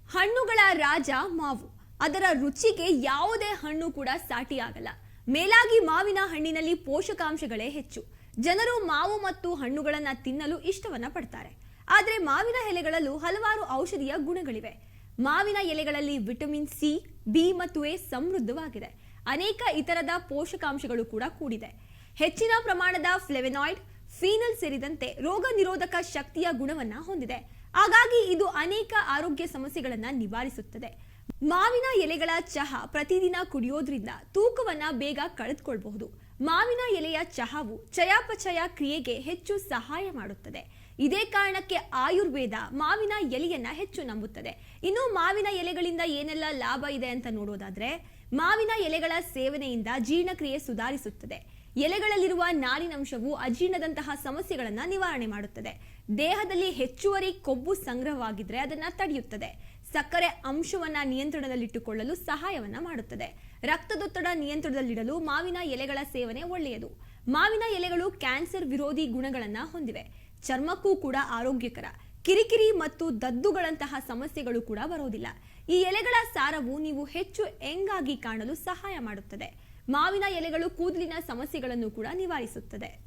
ಹಣ್ಣುಗಳ ರಾಜ ಮಾವು. ಅದರ ರುಚಿಗೆ ಯಾವುದೇ ಹಣ್ಣು ಕೂಡ ಸಾಟಿಯಾಗಲ್ಲ. ಮೇಲಾಗಿ ಮಾವಿನ ಹಣ್ಣಿನಲ್ಲಿ ಪೋಷಕಾಂಶಗಳೇ ಹೆಚ್ಚು. ಜನರು ಮಾವು ಮತ್ತು ಹಣ್ಣುಗಳನ್ನ ತಿನ್ನಲು ಇಷ್ಟವನ್ನ ಪಡ್ತಾರೆ. ಆದರೆ ಮಾವಿನ ಎಲೆಗಳಲ್ಲೂ ಹಲವಾರು ಔಷಧೀಯ ಗುಣಗಳಿವೆ. ಮಾವಿನ ಎಲೆಗಳಲ್ಲಿ ವಿಟಮಿನ್ ಸಿ, ಬಿ ಮತ್ತು ಎ ಸಮೃದ್ಧವಾಗಿದೆ. ಅನೇಕ ಇತರದ ಪೋಷಕಾಂಶಗಳು ಕೂಡ ಕೂಡಿದೆ. ಹೆಚ್ಚಿನ ಪ್ರಮಾಣದ ಫ್ಲೆವನಾಯ್ಡ್, ಫೀನಲ್ ಸೇರಿದಂತೆ ರೋಗ ನಿರೋಧಕ ಶಕ್ತಿಯ ಗುಣವನ್ನ ಹೊಂದಿದೆ. ಹಾಗಾಗಿ ಇದು ಅನೇಕ ಆರೋಗ್ಯ ಸಮಸ್ಯೆಗಳನ್ನ ನಿವಾರಿಸುತ್ತದೆ. ಮಾವಿನ ಎಲೆಗಳ ಚಹಾ ಪ್ರತಿದಿನ ಕುಡಿಯೋದ್ರಿಂದ ತೂಕವನ್ನ ಬೇಗ ಕಳೆದುಕೊಳ್ಳಬಹುದು. ಮಾವಿನ ಎಲೆಯ ಚಹಾವು ಚಯಾಪಚಯ ಕ್ರಿಯೆಗೆ ಹೆಚ್ಚು ಸಹಾಯ ಮಾಡುತ್ತದೆ. ಇದೇ ಕಾರಣಕ್ಕೆ ಆಯುರ್ವೇದ ಮಾವಿನ ಎಲೆಯನ್ನ ಹೆಚ್ಚು ನಂಬುತ್ತದೆ. ಇನ್ನು ಮಾವಿನ ಎಲೆಗಳಿಂದ ಏನೆಲ್ಲ ಲಾಭ ಇದೆ ಅಂತ ನೋಡೋದಾದ್ರೆ, ಮಾವಿನ ಎಲೆಗಳ ಸೇವನೆಯಿಂದ ಜೀರ್ಣಕ್ರಿಯೆ ಸುಧಾರಿಸುತ್ತದೆ. ಎಲೆಗಳಲ್ಲಿರುವ ನಾರಿನಂಶವು ಅಜೀರ್ಣದಂತಹ ಸಮಸ್ಯೆಗಳನ್ನ ನಿವಾರಣೆ ಮಾಡುತ್ತದೆ. ದೇಹದಲ್ಲಿ ಹೆಚ್ಚುವರಿ ಕೊಬ್ಬು ಸಂಗ್ರಹವಾಗಿದ್ರೆ ಅದನ್ನ ತಡೆಯುತ್ತದೆ. ಸಕ್ಕರೆ ಅಂಶವನ್ನ ನಿಯಂತ್ರಣದಲ್ಲಿಟ್ಟುಕೊಳ್ಳಲು ಸಹಾಯವನ್ನ ಮಾಡುತ್ತದೆ. ರಕ್ತದೊತ್ತಡ ನಿಯಂತ್ರಣದಲ್ಲಿಡಲು ಮಾವಿನ ಎಲೆಗಳ ಸೇವನೆ ಒಳ್ಳೆಯದು. ಮಾವಿನ ಎಲೆಗಳು ಕ್ಯಾನ್ಸರ್ ವಿರೋಧಿ ಗುಣಗಳನ್ನ ಹೊಂದಿವೆ. ಚರ್ಮಕ್ಕೂ ಕೂಡ ಆರೋಗ್ಯಕರ. ಕಿರಿಕಿರಿ ಮತ್ತು ದದ್ದುಗಳಂತಹ ಸಮಸ್ಯೆಗಳು ಕೂಡ ಬರೋದಿಲ್ಲ. ಈ ಎಲೆಗಳ ಸಾರವು ನೀವು ಹೆಚ್ಚು ಯಂಗ್ ಆಗಿ ಕಾಣಲು ಸಹಾಯ ಮಾಡುತ್ತದೆ. ಮಾವಿನ ಎಲೆಗಳು ಕೂದಲಿನ ಸಮಸ್ಯೆಗಳನ್ನು ಕೂಡ ನಿವಾರಿಸುತ್ತದೆ.